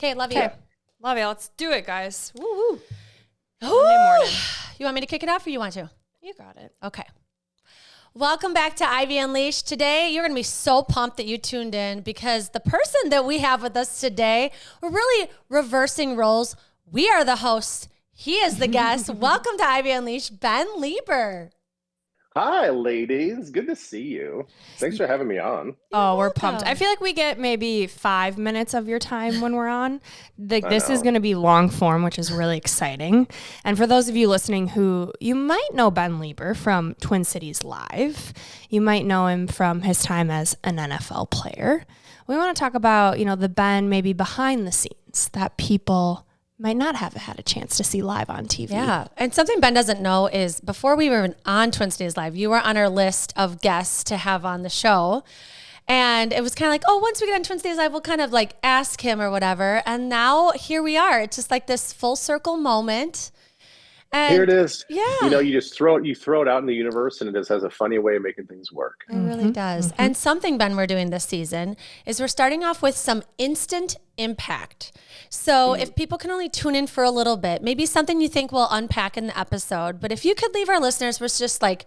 Okay, love you. Okay. Love you. Let's do it, guys. Woo-woo. Monday morning. You want me to kick it off or you want to? You got it. Okay. Welcome back to Ivy Unleashed. Today, you're going to be so pumped that you tuned in because the person that we have with us today, we're really reversing roles. We are the host. He is the guest. Welcome to Ivy Unleashed, Ben Leber. Hi, ladies. Good to see you. Thanks for having me on. We're pumped. I feel like we get maybe 5 minutes of your time when we're on. This is going to be long form, which is really exciting. And for those of you listening who you might know Ben Leber from Twin Cities Live, you might know him from his time as an NFL player. We want to talk about, the Ben maybe behind the scenes that people might not have had a chance to see live on TV. Yeah. And something Ben doesn't know is before we were on Twin Cities Live, you were on our list of guests to have on the show. And it was kind of like, once we get on Twin Cities Live, we'll kind of like ask him or whatever. And now here we are. It's just like this full circle moment. And here it is. Yeah. You just throw it out in the universe and it just has a funny way of making things work. It really does. And something, Ben, we're doing this season is we're starting off with some instant impact. So if people can only tune in for a little bit, maybe something you think we'll unpack in the episode, but if you could leave our listeners with just like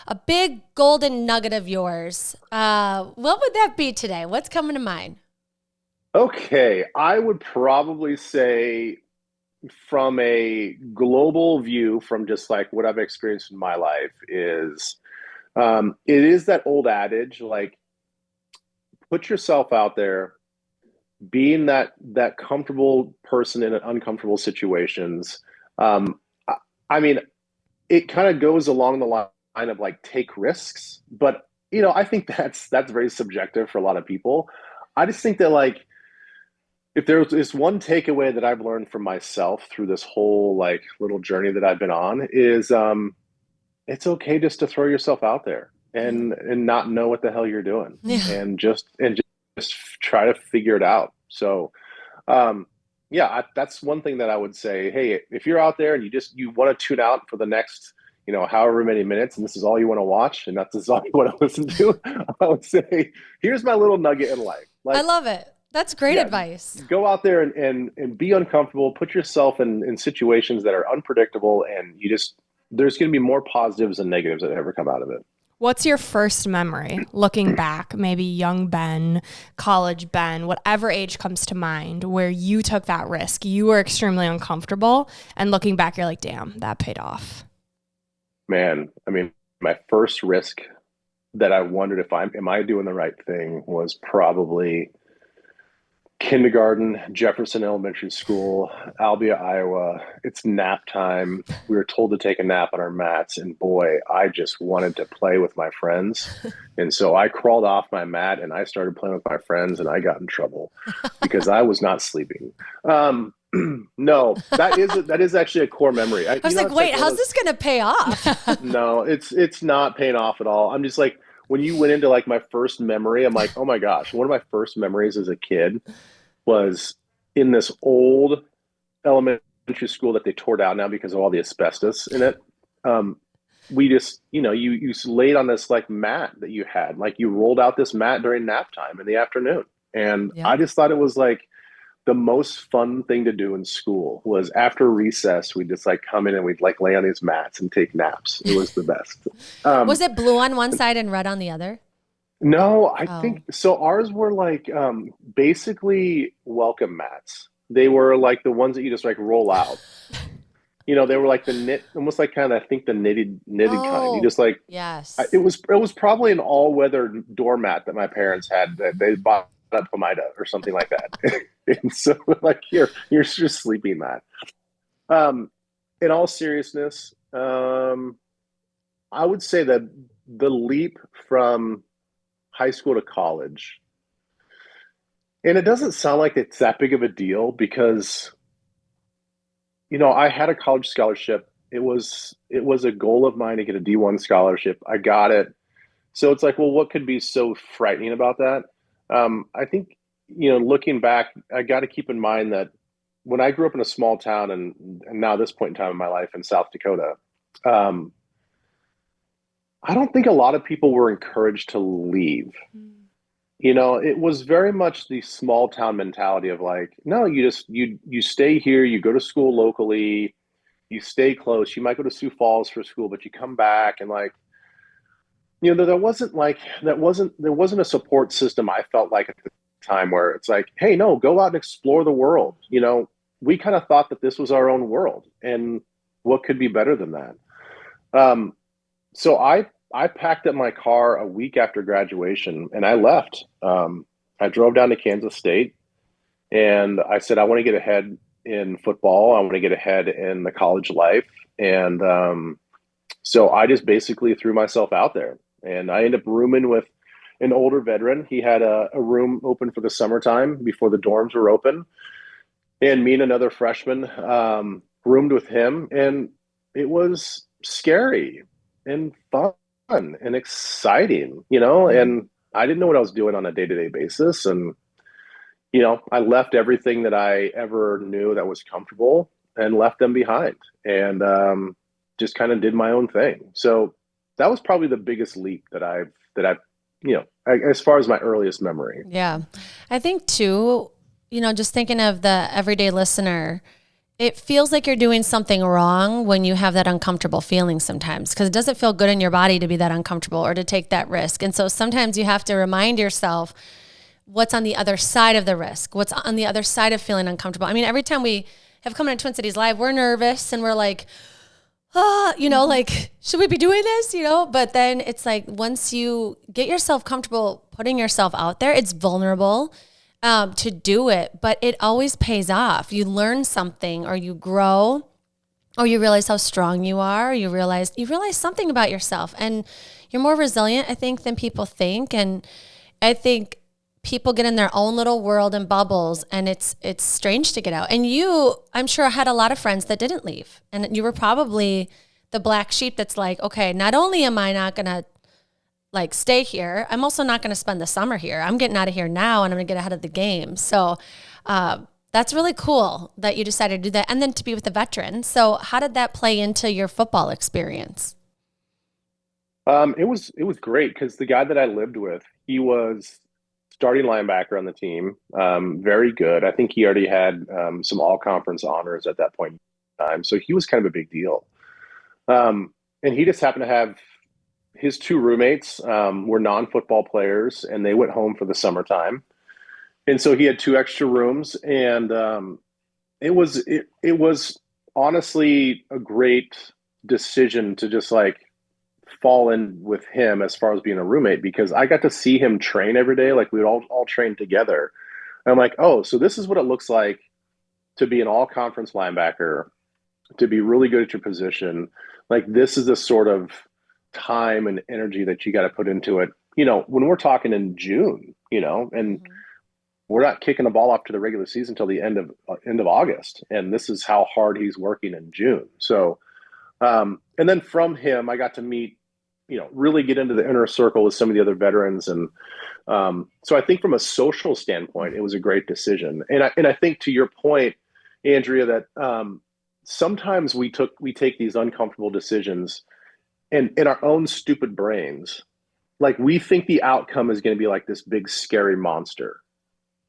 a big golden nugget of yours, what would that be today? What's coming to mind? Okay. I would probably say from a global view, from just like what I've experienced in my life is, it is that old adage, like put yourself out there, being that comfortable person in uncomfortable situations. I mean, it kind of goes along the line of like take risks, but I think that's very subjective for a lot of people. I just think that like if there's one takeaway that I've learned from myself through this whole like little journey that I've been on is it's okay just to throw yourself out there and not know what the hell you're doing and just try to figure it out. So, that's one thing that I would say. Hey, if you're out there and you want to tune out for the next, however many minutes, and this is all you want to watch, and that's all you want to listen to, I would say, here's my little nugget in life. Like, I love it. That's great advice. Go out there and be uncomfortable. Put yourself in situations that are unpredictable, and there's going to be more positives than negatives that ever come out of it. What's your first memory looking back, maybe young Ben, college Ben, whatever age comes to mind, where you took that risk? You were extremely uncomfortable, and looking back, you're like, damn, that paid off. Man, I mean, my first risk that I wondered am I doing the right thing was probably kindergarten, Jefferson Elementary School, Albia, Iowa. It's nap time. We were told to take a nap on our mats, and boy, I just wanted to play with my friends. And so I crawled off my mat and I started playing with my friends, and I got in trouble because I was not sleeping. No, that is actually a core memory. I was like, wait, how's this going to pay off? No, it's not paying off at all. I'm just like, when you went into like my first memory, I'm like, oh my gosh, one of my first memories as a kid was in this old elementary school that they tore down now because of all the asbestos in it. We just, you laid on this like mat that you had, like you rolled out this mat during nap time in the afternoon. And I just thought it was like the most fun thing to do in school was after recess, we'd just like come in and we'd like lay on these mats and take naps. It was the best. Was it blue on one side and red on the other? No, I think so. Ours were like basically welcome mats. They were like the ones that you just like roll out. They were like the knit, almost like kind of I think the knitted kind. You just like It was probably an all-weather doormat that my parents had that they bought at Pomida or something like that. And so like you're just sleeping that. In all seriousness, I would say that the leap from high school to college, and it doesn't sound like it's that big of a deal because I had a college scholarship. It was a goal of mine to get a D1 scholarship. I got it. So it's like, well, what could be so frightening about that? I think, looking back, I got to keep in mind that when I grew up in a small town and now this point in time in my life in South Dakota, I don't think a lot of people were encouraged to leave. It was very much the small town mentality of like, no, you stay here, you go to school locally, you stay close. You might go to Sioux Falls for school, but you come back and like, there wasn't a support system I felt like at the time where it's like, hey, no, go out and explore the world. We kind of thought that this was our own world, and what could be better than that? Um, so I packed up my car a week after graduation and I left. I drove down to Kansas State and I said, I want to get ahead in football. I want to get ahead in the college life. And so I just basically threw myself out there and I ended up rooming with an older veteran. He had a room open for the summertime before the dorms were open. And me and another freshman roomed with him. And it was scary and fun and exciting, and I didn't know what I was doing on a day-to-day basis. And, I left everything that I ever knew that was comfortable and left them behind and just kind of did my own thing. So that was probably the biggest leap that I've, as far as my earliest memory. Yeah. I think too, just thinking of the everyday listener, it feels like you're doing something wrong when you have that uncomfortable feeling sometimes, because it doesn't feel good in your body to be that uncomfortable or to take that risk. And so sometimes you have to remind yourself what's on the other side of the risk, what's on the other side of feeling uncomfortable. I mean, every time we have come into Twin Cities Live, we're nervous and we're like, like, should we be doing this? But then it's like, once you get yourself comfortable putting yourself out there, it's vulnerable to do it, but it always pays off. You learn something, or you grow, or you realize how strong you are. You realize something about yourself, and you're more resilient, I think, than people think. And I think people get in their own little world and bubbles, and it's strange to get out. And you, I'm sure, had a lot of friends that didn't leave, and you were probably the black sheep that's like, okay, not only am I not going to like stay here, I'm also not going to spend the summer here. I'm getting out of here now and I'm going to get ahead of the game. So that's really cool that you decided to do that. And then to be with a veteran. So how did that play into your football experience? It was great because the guy that I lived with, he was starting linebacker on the team. Very good. I think he already had some all conference honors at that point in time. So he was kind of a big deal. And he just happened to have his two roommates were non-football players, and they went home for the summertime. And so he had two extra rooms, and it was honestly a great decision to just like fall in with him as far as being a roommate, because I got to see him train every day. Like we would all train together. And I'm like, oh, so this is what it looks like to be an all-conference linebacker, to be really good at your position. Like this is the sort of time and energy that you got to put into it. When we're talking in June, and we're not kicking the ball off to the regular season until the end of August, and this is how hard he's working in June. So, and then from him, I got to meet, really get into the inner circle with some of the other veterans, and so I think from a social standpoint, it was a great decision. And I think to your point, Andrea, that sometimes we take these uncomfortable decisions, and in our own stupid brains, like we think the outcome is going to be like this big scary monster.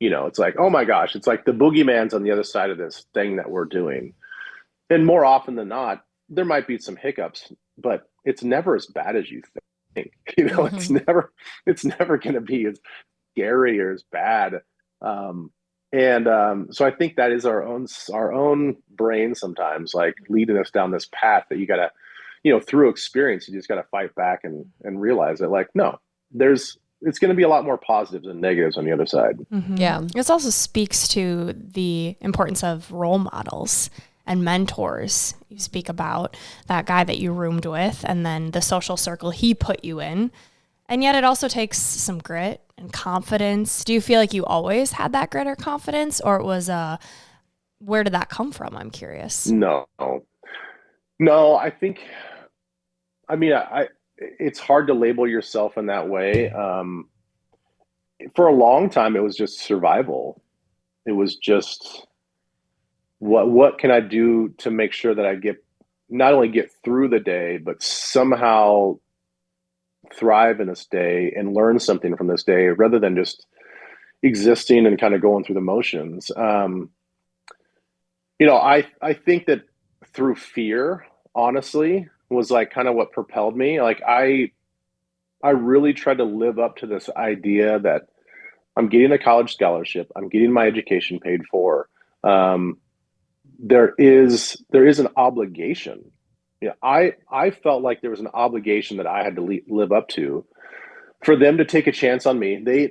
It's like, oh my gosh, it's like the boogeyman's on the other side of this thing that we're doing. And more often than not, there might be some hiccups, but it's never as bad as you think. It's never going to be as scary or as bad. So I think that is our own brain sometimes, like leading us down this path that you got to, through experience, you just got to fight back and realize that, like, no, it's going to be a lot more positives than negatives on the other side. Mm-hmm. Yeah. This also speaks to the importance of role models and mentors. You speak about that guy that you roomed with and then the social circle he put you in. And yet it also takes some grit and confidence. Do you feel like you always had that grit or confidence, or it was where did that come from? I'm curious. No, I think, it's hard to label yourself in that way. For a long time, it was just survival. It was just what can I do to make sure that I not only get through the day, but somehow thrive in this day and learn something from this day rather than just existing and kind of going through the motions. I think that through fear, honestly, was like kind of what propelled me. Like I really tried to live up to this idea that I'm getting a college scholarship, I'm getting my education paid for. Um, there is an obligation. Yeah, I felt like there was an obligation that I had to live up to for them to take a chance on me. It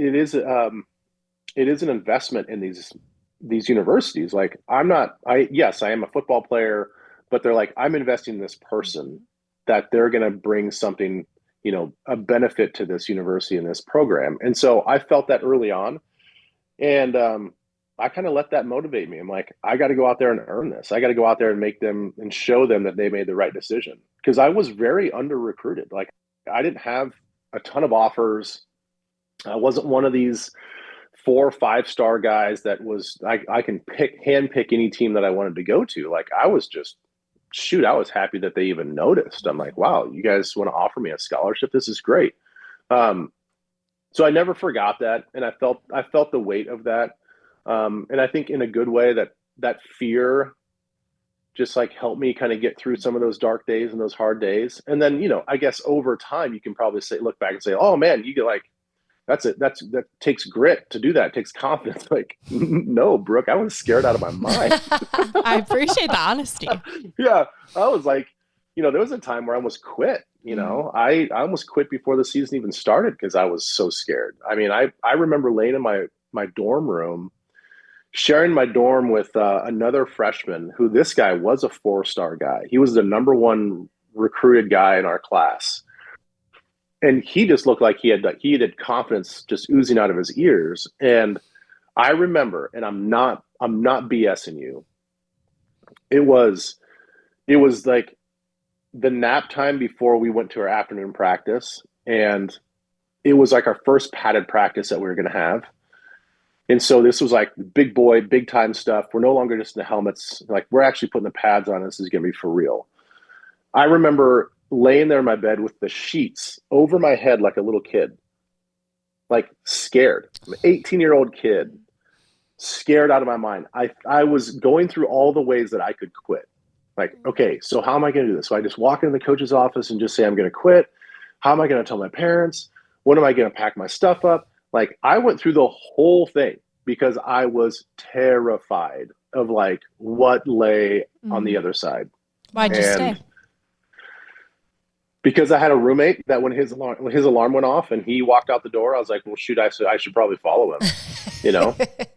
is an investment in these universities. Like yes, I am a football player, but they're like, I'm investing in this person that they're going to bring something, a benefit to this university and this program. And so I felt that early on. And I kind of let that motivate me. I'm like, I got to go out there and earn this. I got to go out there and make them and show them that they made the right decision. Because I was very under recruited. Like I didn't have a ton of offers. I wasn't one of these 4 or 5 star guys that was I can hand pick any team that I wanted to go to. Like I was just I was happy that they even noticed. I'm like, wow, you guys want to offer me a scholarship? This is great. So I never forgot that, and I felt the weight of that, and I think in a good way that fear just like helped me kind of get through some of those dark days and those hard days. And then I guess over time you can probably look back and say, oh man, you get like that takes grit to do that. It takes confidence. Like, no, Brooke, I was scared out of my mind. I appreciate the honesty. Yeah, I was like, there was a time where I almost quit. I almost quit before the season even started because I was so scared. I mean, I remember laying in my dorm room, sharing my dorm with another freshman who this guy was a 4 star guy. He was the number one recruited guy in our class. And he just looked like he had confidence just oozing out of his ears. And I remember, and I'm not BSing you. It was like the nap time before we went to our afternoon practice, and it was like our first padded practice that we were going to have. And so this was like big boy, big time stuff. We're no longer just in the helmets. Like we're actually putting the pads on. This is going to be for real. I remember laying there in my bed with the sheets over my head like a little kid, like scared. I'm an 18-year-old kid, scared out of my mind. I was going through all the ways that I could quit. Like, okay, so how am I going to do this? So I just walk into the coach's office and just say, I'm going to quit. How am I going to tell my parents? When am I going to pack my stuff up? Like I went through the whole thing because I was terrified of like what lay on the other side. Why'd you stay? Because I had a roommate that when his alarm went off and he walked out the door, I was like, well, shoot, I should probably follow him.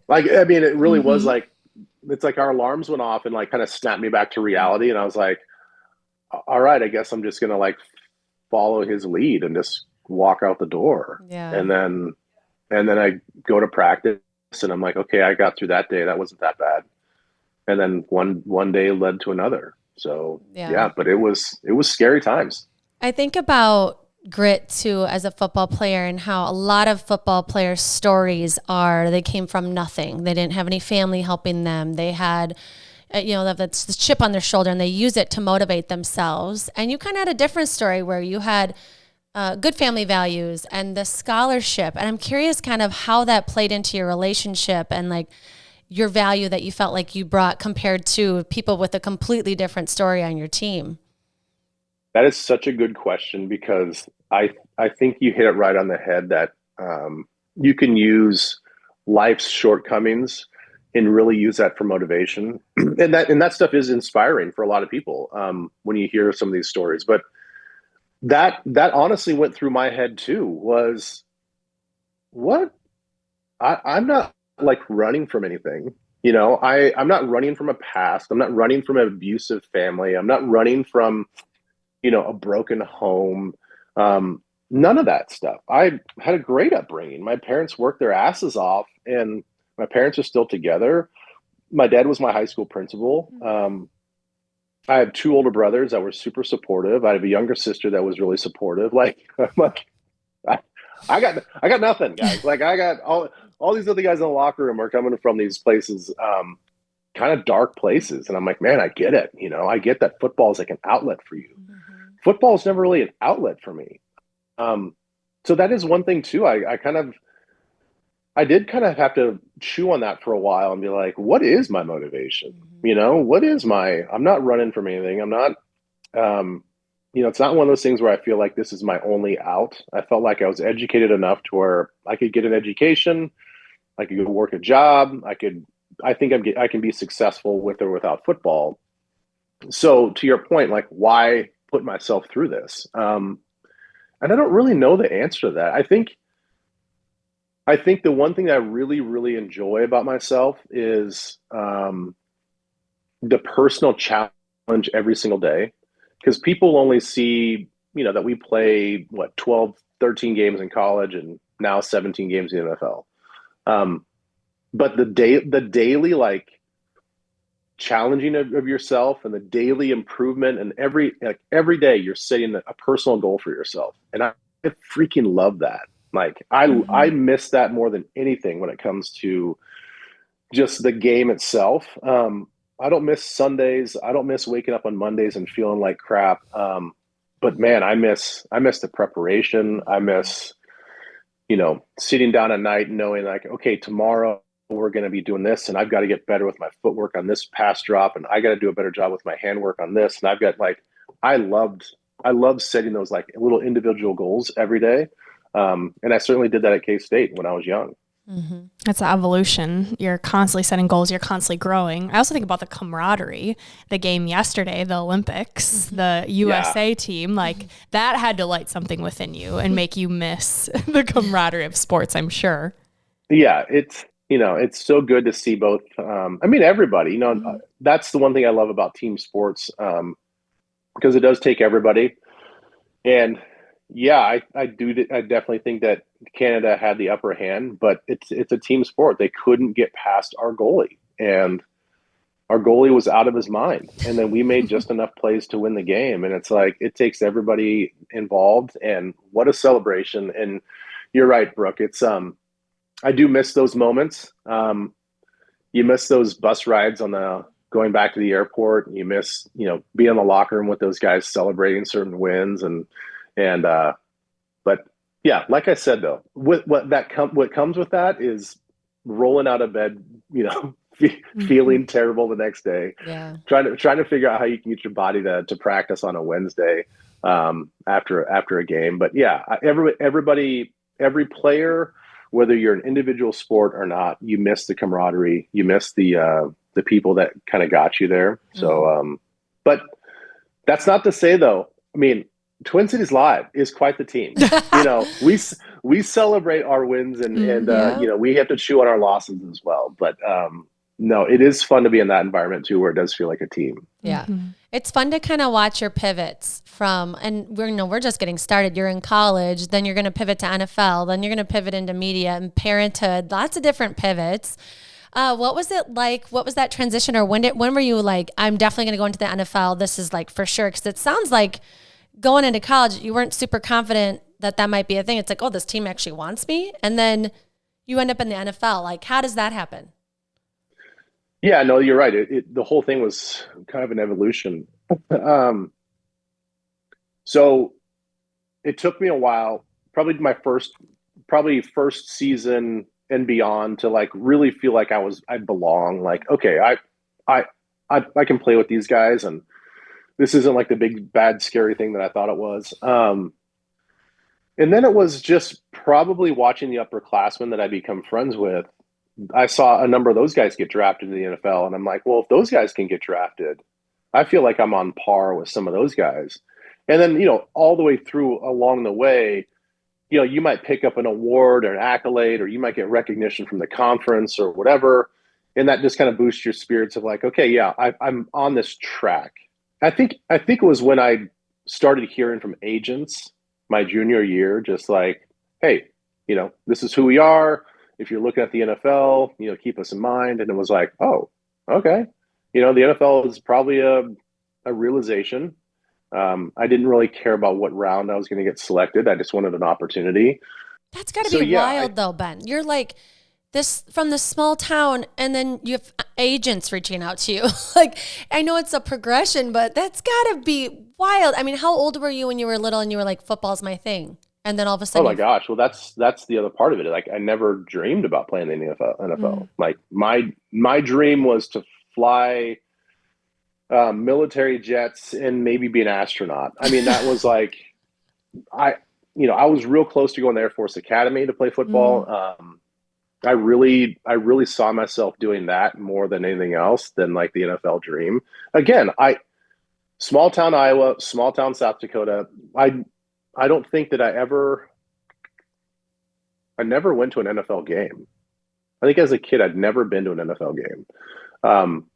Like, I mean, it really was like, it's like our alarms went off and like kind of snapped me back to reality. And I was like, all right, I guess I'm just going to like follow his lead and just walk out the door. Yeah. And then I go to practice and I'm like, okay, I got through that day. That wasn't that bad. And then one day led to another. So yeah, but it was scary times. I think about grit too as a football player and how a lot of football players' stories are they came from nothing. They didn't have any family helping them. They had, that's the chip on their shoulder and they use it to motivate themselves. And you kind of had a different story where you had good family values and the scholarship. And I'm curious kind of how that played into your relationship and like your value that you felt like you brought compared to people with a completely different story on your team. That is such a good question because I think you hit it right on the head that you can use life's shortcomings and really use that for motivation. And that stuff is inspiring for a lot of people when you hear some of these stories. But that honestly went through my head too, was what? I'm not like running from anything. I'm not running from a past. I'm not running from an abusive family. I'm not running from a broken home. None of that stuff. I had a great upbringing. My parents worked their asses off and my parents are still together. My dad was my high school principal. I have 2 older brothers that were super supportive. I have a younger sister that was really supportive. Like, I'm like, I got nothing, guys. Like I got all these other guys in the locker room are coming from these places, kind of dark places. And I'm like, man, I get it. I get that football is like an outlet for you. Football is never really an outlet for me. So that is one thing too. I did kind of have to chew on that for a while and be like, what is my motivation? Mm-hmm. I'm not running from anything. I'm not, it's not one of those things where I feel like this is my only out. I felt like I was educated enough to where I could get an education, I could go work a job, I can be successful with or without football. So to your point, like why put myself through this? And I don't really know the answer to that. I think the one thing that I really, really enjoy about myself is the personal challenge every single day. Because people only see, that we play, 12, 13 games in college and now 17 games in the NFL. But the daily, like, challenging of yourself and the daily improvement and every day you're setting a personal goal for yourself. And I freaking love that. Like I miss that more than anything when it comes to just the game itself. I don't miss Sundays. I don't miss waking up on Mondays and feeling like crap. But man, I miss the preparation. I miss, sitting down at night knowing like, okay, tomorrow we're going to be doing this and I've got to get better with my footwork on this pass drop and I got to do a better job with my handwork on this. And I've got like, I loved setting those like little individual goals every day. And I certainly did that at K-State when I was young. Mm-hmm. It's an evolution. You're constantly setting goals. You're constantly growing. I also think about the camaraderie, the game yesterday, the Olympics, the USA team, like that had to light something within you and make you miss the camaraderie of sports, I'm sure. Yeah. It's so good to see both. Everybody, that's the one thing I love about team sports, because it does take everybody. And yeah, I definitely think that Canada had the upper hand, but it's a team sport. They couldn't get past our goalie, and our goalie was out of his mind. And then we made just enough plays to win the game. And it's like, it takes everybody involved, and what a celebration. And you're right, Brooke. It's, I do miss those moments. You miss those bus rides going back to the airport. You miss, being in the locker room with those guys celebrating certain wins but yeah, like I said, though, what comes with that is rolling out of bed, feeling terrible the next day, trying to figure out how you can get your body to practice on a Wednesday, after a game. But yeah, every player, whether you're an individual sport or not, you miss the camaraderie, you miss the people that kind of got you there. So, but that's not to say though, Twin Cities Live is quite the team. We celebrate our wins and we have to chew on our losses as well. But no, it is fun to be in that environment too, where it does feel like a team. Yeah. It's fun to kind of watch your pivots and we're just getting started. You're in college, then you're going to pivot to NFL, then you're going to pivot into media and parenthood, lots of different pivots. What was it like? What was that transition? Or when were you like, I'm definitely going to go into the NFL. This is like for sure. Cause it sounds like going into college, you weren't super confident that might be a thing. It's like, oh, this team actually wants me. And then you end up in the NFL. Like, how does that happen? Yeah, no, you're right. The whole thing was kind of an evolution. So it took me a while, probably my first season and beyond, to like really feel like I belong. Like, okay, I can play with these guys, and this isn't like the big, bad, scary thing that I thought it was. And then it was just probably watching the upperclassmen that I become friends with. I saw a number of those guys get drafted in the NFL, and I'm like, well, if those guys can get drafted, I feel like I'm on par with some of those guys. And then, all the way through along the way, you might pick up an award or an accolade, or you might get recognition from the conference or whatever. And that just kind of boosts your spirits of like, okay, yeah, I'm on this track. I think it was when I started hearing from agents my junior year, just like, hey, this is who we are. If you're looking at the NFL, keep us in mind. And it was like, oh, okay. The NFL is probably a realization. I didn't really care about what round I was going to get selected. I just wanted an opportunity. That's got to be wild though, Ben. You're like this from this small town, and then you have agents reaching out to you. Like, I know it's a progression, but that's got to be wild. How old were you when you were little and you were like, football's my thing? And then all of a Oh sudden, my gosh. Well, that's the other part of it. Like I never dreamed about playing in the NFL. Like my dream was to fly military jets and maybe be an astronaut. I mean, that was like I I was real close to going to Air Force Academy to play football. I really saw myself doing that more than anything else than like the NFL dream. Again, small town Iowa, small town South Dakota. I don't think that I never went to an NFL game. I think as a kid, I'd never been to an NFL game. Um,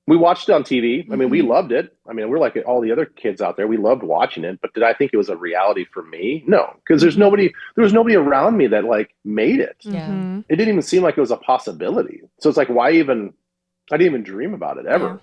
we watched it on TV. I mean, we loved it. I mean, we're like all the other kids out there. We loved watching it. But did I think it was a reality for me? No, because there was nobody around me that like made it. yeah. It didn't even seem like it was a possibility. So it's like, why even? I didn't even dream about it ever.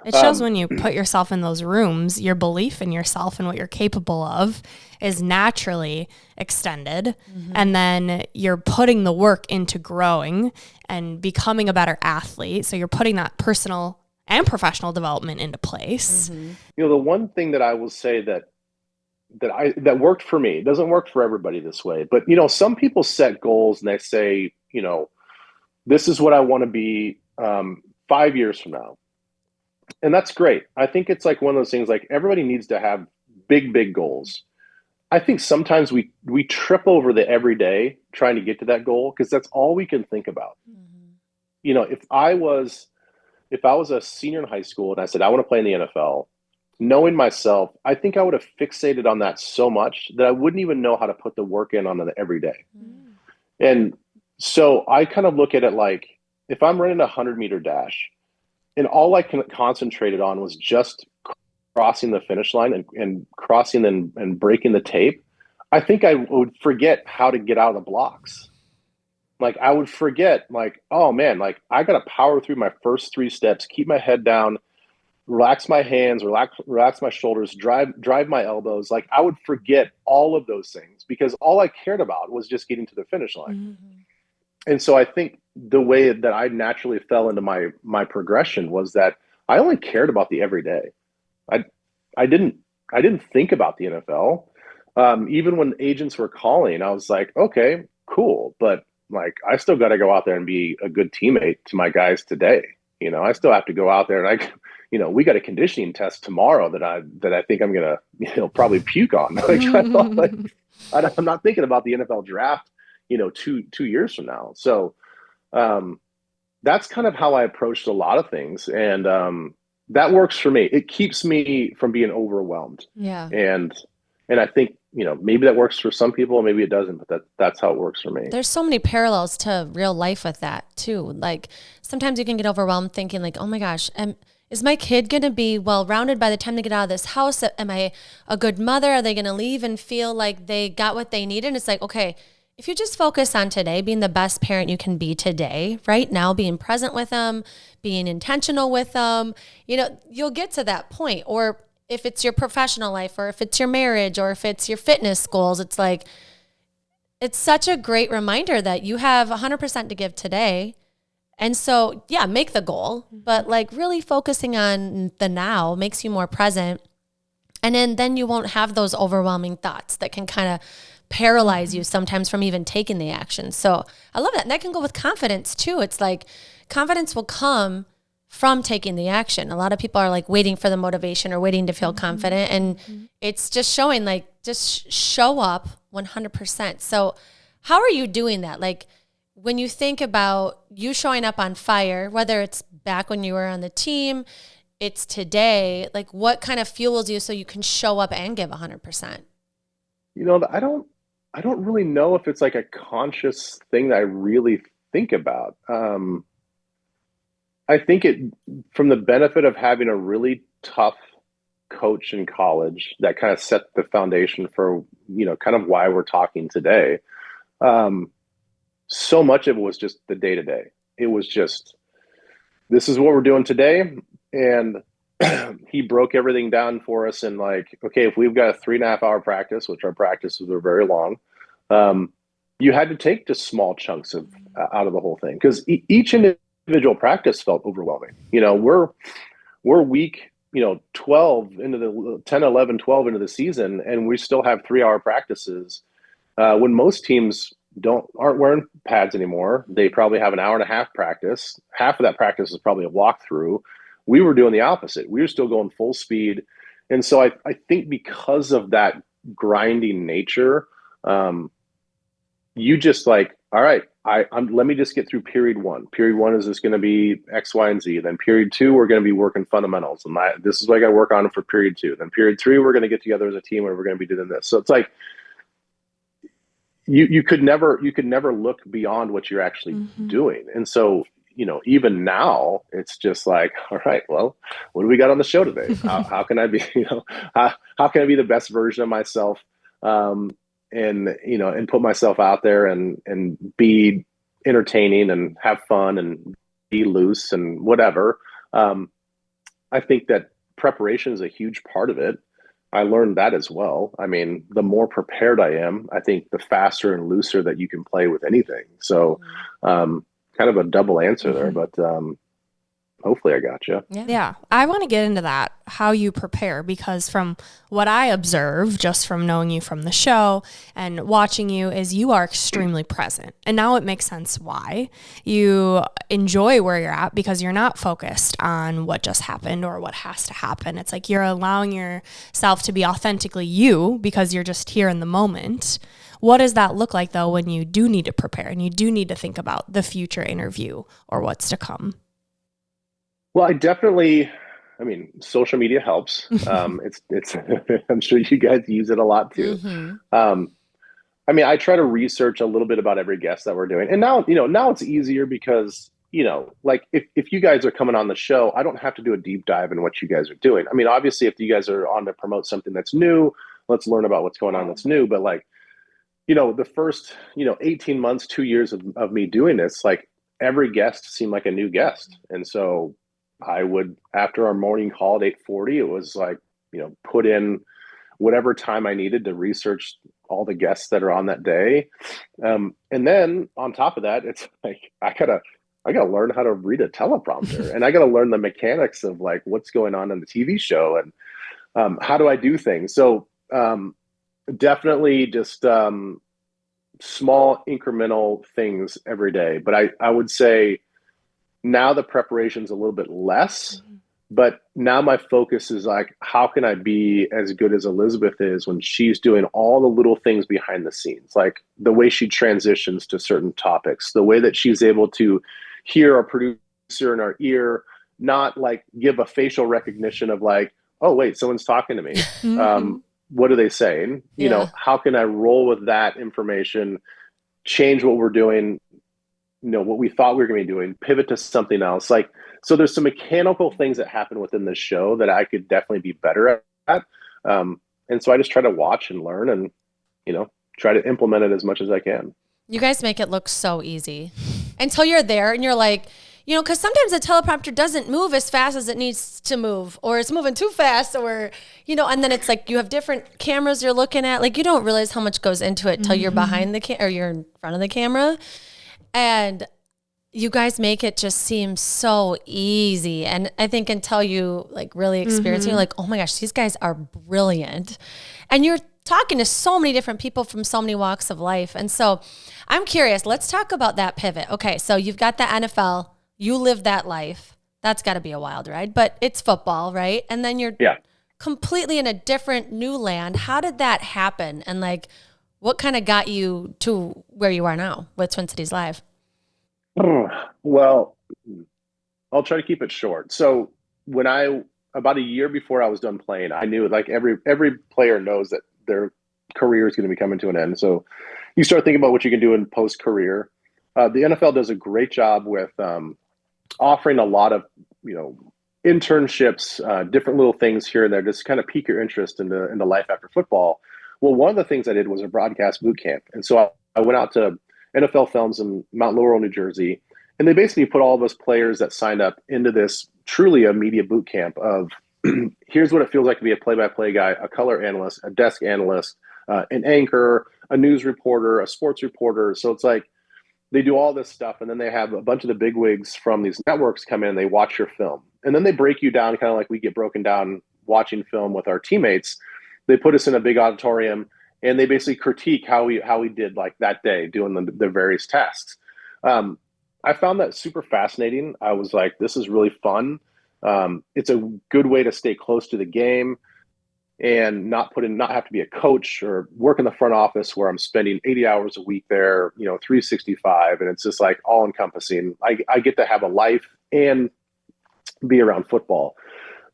It shows when you put yourself in those rooms, your belief in yourself and what you're capable of is naturally extended. And then you're putting the work into growing and becoming a better athlete. So you're putting that personal and professional development into place. The one thing that I will say that worked for me, it doesn't work for everybody this way, but some people set goals and they say, this is what I want to be 5 years from now. And that's great. I think it's like one of those things, like everybody needs to have big goals. I think sometimes we trip over the everyday trying to get to that goal because that's all we can think about. If I was a senior in high school and I said I want to play in the NFL, knowing myself, I think I would have fixated on that so much that I wouldn't even know how to put the work in on the everyday. And so I kind of look at it like if I'm running a 100-meter dash, and all I concentrated on was just crossing the finish line and crossing and breaking the tape, I think I would forget how to get out of the blocks. Like I would forget, like, oh man, like I got to power through my first 3 steps, keep my head down, relax my hands, relax my shoulders, drive my elbows. Like I would forget all of those things because all I cared about was just getting to the finish line. And so I think the way that I naturally fell into my progression was that I only cared about the everyday. I didn't think about the NFL. Even when agents were calling, I was like, okay, cool, but like I still got to go out there and be a good teammate to my guys today. I still have to go out there and we got a conditioning test tomorrow that I think I'm gonna probably puke on. I'm not thinking about the NFL draft 2 years from now. So that's kind of how I approached a lot of things. And that works for me. It keeps me from being overwhelmed. Yeah. And I think, maybe that works for some people, maybe it doesn't, but that's how it works for me. There's so many parallels to real life with that too. Like sometimes you can get overwhelmed thinking like, oh my gosh, is my kid going to be well-rounded by the time they get out of this house? Am I a good mother? Are they going to leave and feel like they got what they needed? And it's like, okay, if you just focus on today, being the best parent you can be today, right now, being present with them, being intentional with them, you'll get to that point. Or if it's your professional life, or if it's your marriage, or if it's your fitness goals, it's like, it's such a great reminder that you have 100% to give today. And so, yeah, make the goal, but like really focusing on the now makes you more present. And then you won't have those overwhelming thoughts that can kind of paralyze you sometimes from even taking the action. So I love that. And that can go with confidence too. It's like confidence will come from taking the action. A lot of people are like waiting for the motivation or waiting to feel confident. And it's just showing like, just show up 100%. So how are you doing that? Like when you think about you showing up on fire, whether it's back when you were on the team, it's today, like what kind of fuels you so you can show up and give 100%? I don't really know if it's like a conscious thing that I really think about. I think it from the benefit of having a really tough coach in college that kind of set the foundation for, kind of why we're talking today. So much of it was just the day to day. It was just, this is what we're doing today. And he broke everything down for us. And like, okay, if we've got a 3.5-hour practice, which our practices were very long, you had to take just small chunks out of the whole thing. Cause each individual practice felt overwhelming. We're week, 12 into the 10, 11, 12 into the season, and we still have 3-hour practices when most teams aren't wearing pads anymore. They probably have an hour and a half practice. Half of that practice is probably a walkthrough. We were doing the opposite. We were still going full speed. And so I think because of that grinding nature, you just like, all right, let me just get through period one. Period one is just going to be X, Y, and Z. Then period two, we're going to be working fundamentals. And this is what I got to work on for period two. Then period three, we're going to get together as a team and we're going to be doing this. So it's like, you could never look beyond what you're actually doing. And so, even now it's just like, all right, well, what do we got on the show today? How can I be, how can I be the best version of myself? And put myself out there and be entertaining and have fun and be loose and whatever. I think that preparation is a huge part of it. I learned that as well. I mean, the more prepared I am, I think the faster and looser that you can play with anything. So, kind of a double answer there, but hopefully I got you. Yeah. I want to get into that, how you prepare, because from what I observe, just from knowing you from the show and watching you, is you are extremely present. And now it makes sense why you enjoy where you're at, because you're not focused on what just happened or what has to happen. It's like you're allowing yourself to be authentically you because you're just here in the moment. What does that look like, though, when you do need to prepare and you do need to think about the future interview or what's to come? Well, social media helps. It's I'm sure you guys use it a lot too. I try to research a little bit about every guest that we're doing. And now it's easier because, like if you guys are coming on the show, I don't have to do a deep dive in what you guys are doing. Obviously if you guys are on to promote something that's new, let's learn about what's going on that's new. But like, the first, 18 months, 2 years of me doing this, like every guest seemed like a new guest. And so I would, after our morning call at 8:40, it was like, put in whatever time I needed to research all the guests that are on that day. And then on top of that, it's like, I gotta learn how to read a teleprompter and I gotta learn the mechanics of like what's going on in the TV show and how do I do things. So definitely just small incremental things every day. But I would say, now the preparation's a little bit less, but now my focus is like, how can I be as good as Elizabeth is when she's doing all the little things behind the scenes, like the way she transitions to certain topics, the way that she's able to hear our producer in our ear, not like give a facial recognition of like, oh, wait, someone's talking to me. What are they saying? How can I roll with that information, change what we're doing, what we thought we were going to be doing, pivot to something else. Like, so there's some mechanical things that happen within this show that I could definitely be better at. And so I just try to watch and learn and, try to implement it as much as I can. You guys make it look so easy until you're there and you're like, because sometimes the teleprompter doesn't move as fast as it needs to move, or it's moving too fast, or, and then it's like you have different cameras you're looking at. Like you don't realize how much goes into it till you're behind the or you're in front of the camera. And you guys make it just seem so easy. And I think until you like really experience it, you're like, oh my gosh, these guys are brilliant. And you're talking to so many different people from so many walks of life. And so I'm curious, let's talk about that pivot. Okay, so you've got the NFL, you live that life. That's got to be a wild ride, but it's football, right? And then you're completely in a different new land. How did that happen? And like, what kind of got you to where you are now with Twin Cities Live? Well, I'll try to keep it short. So about a year before I was done playing, I knew like every player knows that their career is going to be coming to an end. So you start thinking about what you can do in post-career. The NFL does a great job with offering a lot of, internships, different little things here and there, just kind of pique your interest in the life after football. Well, one of the things I did was a broadcast boot camp. And so I went out to NFL Films in Mount Laurel, New Jersey, and they basically put all of us players that signed up into this truly a media boot camp of here's what it feels like to be a play-by-play guy, a color analyst, a desk analyst, an anchor, a news reporter, a sports reporter. So it's like they do all this stuff, and then they have a bunch of the bigwigs from these networks come in and they watch your film. And then they break you down kind of like we get broken down watching film with our teammates. They put us in a big auditorium and they basically critique how we did like that day doing the various tasks. I found that super fascinating. I was like, this is really fun. It's a good way to stay close to the game and not have to be a coach or work in the front office where I'm spending 80 hours a week there, 365. And it's just like all encompassing. I get to have a life and be around football.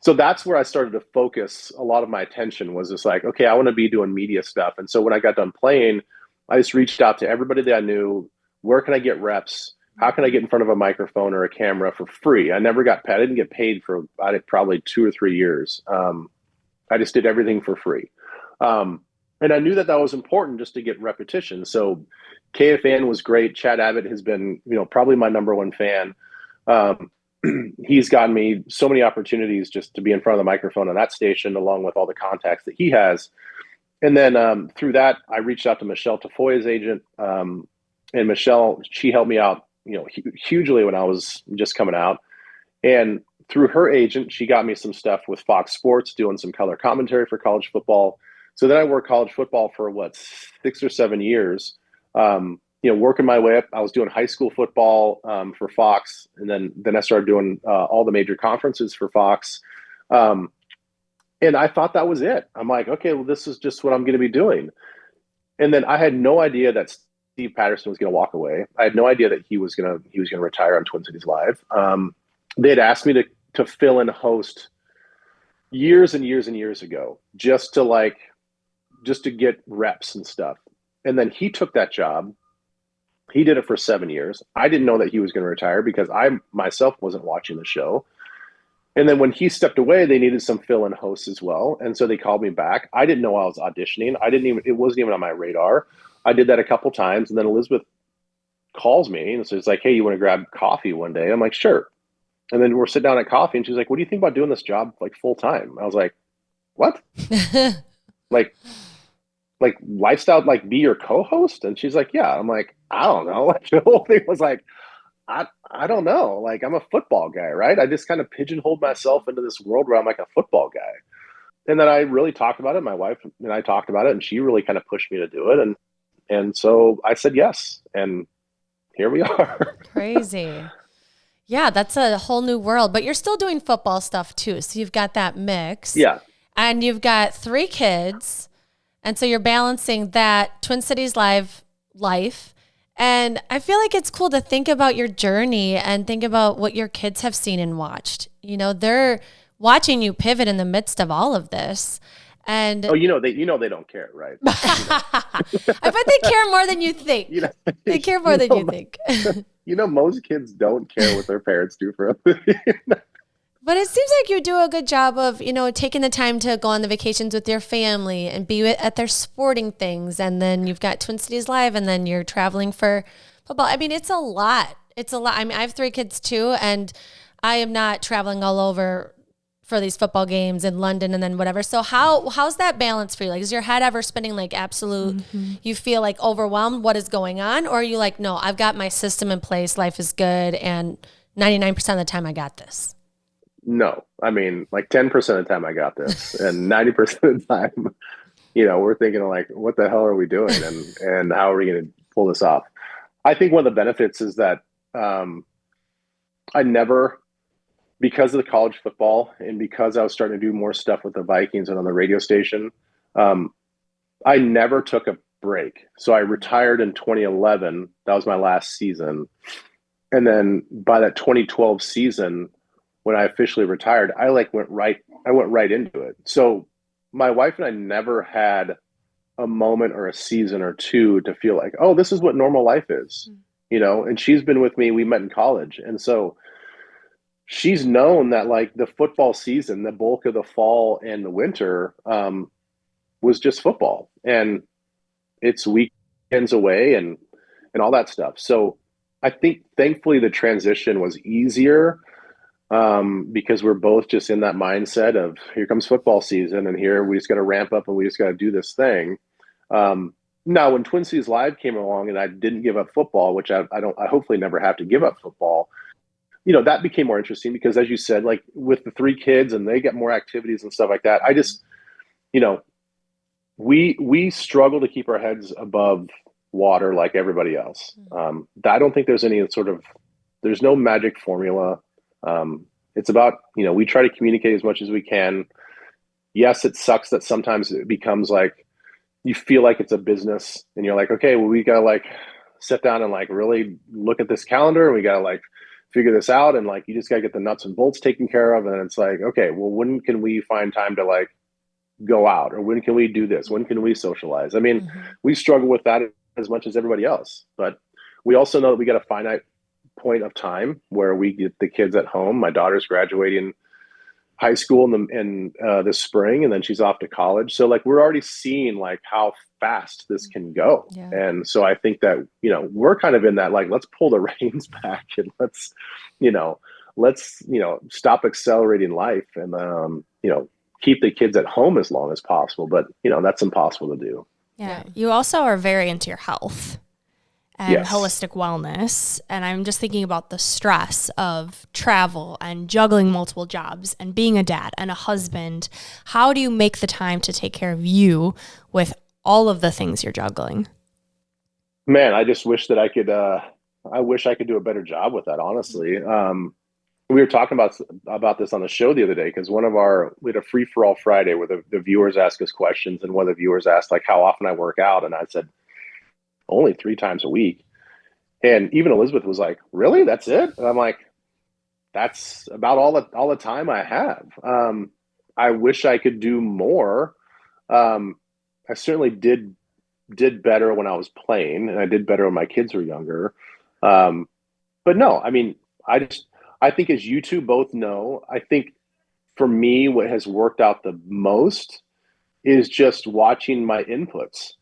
So that's where I started to focus a lot of my attention, was just like, okay, I want to be doing media stuff. And so when I got done playing, I just reached out to everybody that I knew. Where can I get reps? How can I get in front of a microphone or a camera for free? I didn't get paid for probably 2 or 3 years. I just did everything for free. And I knew that was important just to get repetition. So KFN was great. Chad Abbott has been, probably my number one fan. He's gotten me so many opportunities just to be in front of the microphone on that station, along with all the contacts that he has. And then through that, I reached out to Michelle Tafoya's agent. And Michelle, she helped me out, hugely when I was just coming out. And through her agent, she got me some stuff with Fox Sports, doing some color commentary for college football. So then I worked college football for 6 or 7 years. Working my way up. I was doing high school football for Fox, and then I started doing all the major conferences for Fox. And I thought that was it. I'm like, okay, well, this is just what I'm going to be doing. And then I had no idea that Steve Patterson was going to walk away. I had no idea that he was going to retire on Twin Cities Live. They had asked me to fill in host years and years and years ago, just to get reps and stuff. And then he took that job. He did it for 7 years. I didn't know that he was going to retire because I myself wasn't watching the show. And then when he stepped away, they needed some fill-in hosts as well. And so they called me back. I didn't know I was auditioning. It wasn't even on my radar. I did that a couple times. And then Elizabeth calls me and says like, hey, you want to grab coffee one day? I'm like, sure. And then we're sitting down at coffee and she's like, what do you think about doing this job like full time? I was like, what? like lifestyle, like be your co-host? And she's like, yeah. I'm like, I don't know. Like the whole thing was like, I don't know. Like I'm a football guy, right? I just kind of pigeonholed myself into this world where I'm like a football guy. And then I really talked about it. My wife and I talked about it, and she really kind of pushed me to do it. And so I said yes, and here we are. Crazy. Yeah, that's a whole new world. But you're still doing football stuff too. So you've got that mix. Yeah. And you've got 3 kids. And so you're balancing that Twin Cities Live life. And I feel like it's cool to think about your journey and think about what your kids have seen and watched. They're watching you pivot in the midst of all of this. And they don't care, right? I bet they care more than you think. They care more than you think. Most kids don't care what their parents do for a living. But it seems like you do a good job of, taking the time to go on the vacations with your family and be at their sporting things. And then you've got Twin Cities Live, and then you're traveling for football. I mean, it's a lot. It's a lot. I mean, I have 3 kids too, and I am not traveling all over for these football games in London and then whatever. So how's that balance for you? Like, is your head ever spinning like absolute, you feel like overwhelmed, what is going on? Or are you like, no, I've got my system in place. Life is good. And 99% of the time I got this. No, I mean, like 10% of the time I got this, and 90% of the time, we're thinking like, what the hell are we doing? And how are we going to pull this off? I think one of the benefits is that I never, because of the college football and because I was starting to do more stuff with the Vikings and on the radio station, I never took a break. So I retired in 2011. That was my last season. And then by that 2012 season, when I officially retired, I went right into it. So my wife and I never had a moment or a season or two to feel like, oh, this is what normal life is, and she's been with me. We met in college. And so she's known that like the football season, the bulk of the fall and the winter was just football, and it's weekends away and all that stuff. So I think thankfully the transition was easier because we're both just in that mindset of here comes football season, and here we just got to ramp up and we just got to do this thing. Now, when Twin Cities Live came along and I didn't give up football, which I hopefully never have to give up football, that became more interesting because, as you said, like with the 3 kids and they get more activities and stuff like that, I just, we struggle to keep our heads above water like everybody else. I don't think there's any sort of there's no magic formula. It's about, we try to communicate as much as we can. Yes, it sucks that sometimes it becomes like you feel like it's a business and you're like, okay, well, we got to like sit down and like really look at this calendar and we got to like figure this out. And like, you just got to get the nuts and bolts taken care of. And it's like, okay, well, when can we find time to like go out, or when can we do this? When can we socialize? I mean, we struggle with that as much as everybody else, but we also know that we got a finite point of time where we get the kids at home. My daughter's graduating high school in this spring, and then she's off to college. So like, we're already seeing like how fast this can go. Yeah. And so I think that, we're kind of in that, like, let's pull the reins back and let's stop accelerating life and, keep the kids at home as long as possible. But, that's impossible to do. Yeah. You also are very into your health and holistic wellness. And I'm just thinking about the stress of travel and juggling multiple jobs and being a dad and a husband. How do you make the time to take care of you with all of the things you're juggling? Man, I just wish that I could do a better job with that, honestly. We were talking about this on the show the other day, because we had a free for all Friday where the viewers ask us questions, and one of the viewers asked like how often I work out, and I said only 3 times a week. And even Elizabeth was like, "Really? That's it?" And I'm like, "That's about all the time I have." I wish I could do more. I certainly did better when I was playing, and I did better when my kids were younger. But no, I mean, I think, as you two both know, I think for me, what has worked out the most is just watching my inputs.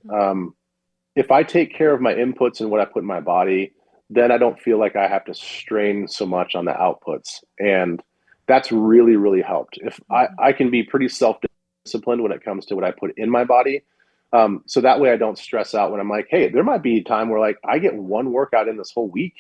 If I take care of my inputs and what I put in my body, then I don't feel like I have to strain so much on the outputs. And that's really, really helped. If I can be pretty self-disciplined when it comes to what I put in my body. So that way I don't stress out when I'm like, hey, there might be a time where like I get one workout in this whole week,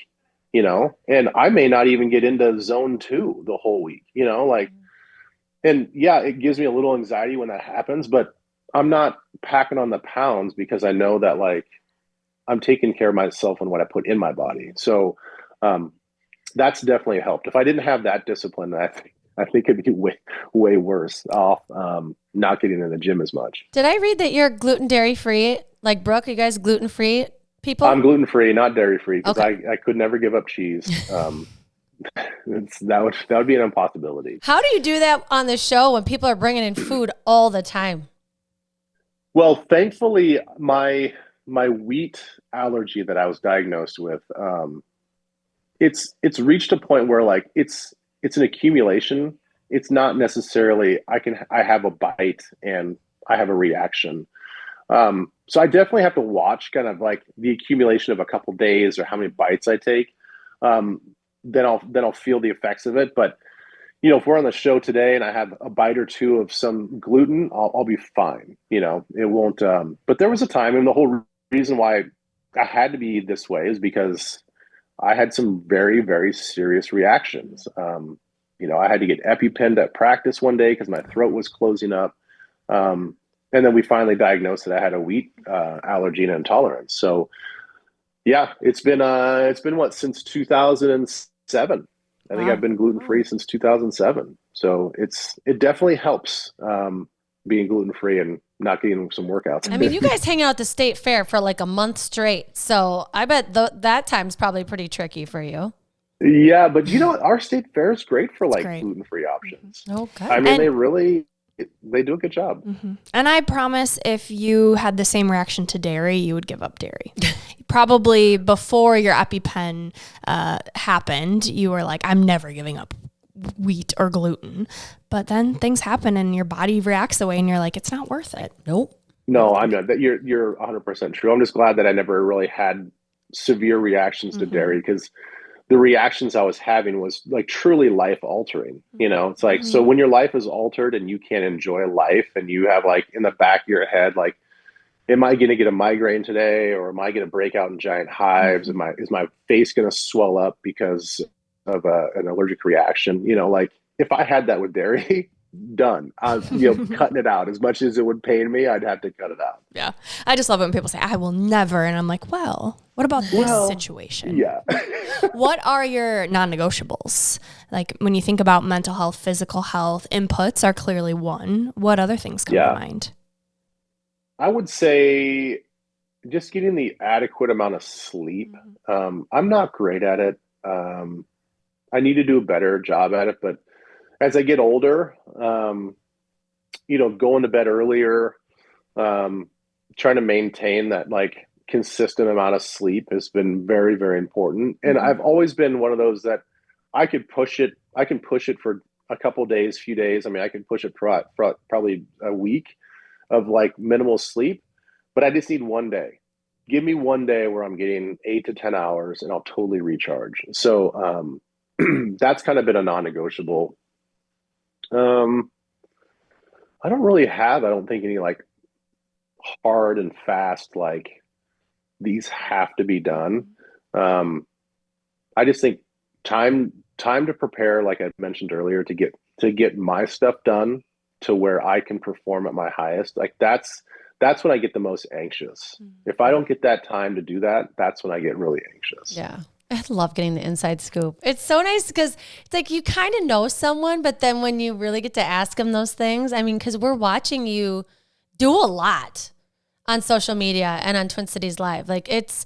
and I may not even get into zone 2 the whole week, and yeah, it gives me a little anxiety when that happens, but I'm not packing on the pounds because I know that like I'm taking care of myself and what I put in my body. So that's definitely helped. If I didn't have that discipline, I think it'd be way worse off not getting in the gym as much. Did I read that you're gluten dairy free? Like Brooke, are you guys gluten free people? I'm gluten free, not dairy free, because Okay. I could never give up cheese. That would be an impossibility. How do you do that on the show when people are bringing in food all the time? Well, thankfully, my wheat allergy that I was diagnosed with, it's reached a point where like it's an accumulation. It's not necessarily I have a bite and I have a reaction. So I definitely have to watch kind of like the accumulation of a couple days or how many bites I take. Then I'll feel the effects of it. But if we're on the show today and I have a bite or two of some gluten, I'll be fine. It won't. But there was a time, and the whole reason why I had to be this way is because I had some very, very serious reactions. I had to get EpiPenned at practice one day because my throat was closing up. And then we finally diagnosed that I had a wheat allergy and intolerance. So yeah, it's been what, since 2007. I think I've been gluten-free since 2007. So it definitely helps being gluten-free and not getting some workouts. I mean, you guys hang out at the state fair for like a month straight. So I bet that time's probably pretty tricky for you. Yeah, but our state fair is great for gluten-free options. Okay. I mean, they do a good job. Mm-hmm. And I promise if you had the same reaction to dairy, you would give up dairy. Probably before your EpiPen happened, you were like, I'm never giving up wheat or gluten. But then things happen and your body reacts the way and you're like, it's not worth it. Nope. No, I'm not. That you're 100% true. I'm just glad that I never really had severe reactions to dairy, because the reactions I was having was like truly life altering. It's like, so when your life is altered and you can't enjoy life and you have like in the back of your head, like, am I going to get a migraine today, or am I going to break out in giant hives? Is my face going to swell up because of an allergic reaction? Like if I had that with dairy, done. Cutting it out as much as it would pain me, I'd have to cut it out. Yeah. I just love it when people say, I will never. And I'm like, well, what about this situation? Yeah. What are your non-negotiables? Like when you think about mental health, physical health, inputs are clearly one. What other things come to mind? I would say just getting the adequate amount of sleep. I'm not great at it. I need to do a better job at it, but as I get older, going to bed earlier, trying to maintain that like consistent amount of sleep has been very, very important. And I've always been one of those that I can push it for a couple days, few days. I mean, I can push it for probably a week of like minimal sleep, but I just need one day. Give me one day where I'm getting 8 to 10 hours and I'll totally recharge. So that's kind of been a non-negotiable. I don't really have, I don't think, any like hard and fast, like these have to be done. I just think time to prepare, like I mentioned earlier, to get my stuff done to where I can perform at my highest. Like that's when I get the most anxious. If I don't get that time to do that, that's when I get really anxious. Yeah. I love getting the inside scoop. It's so nice because it's like you kind of know someone, but then when you really get to ask them those things, I mean, because we're watching you do a lot on social media and on Twin Cities Live. Like it's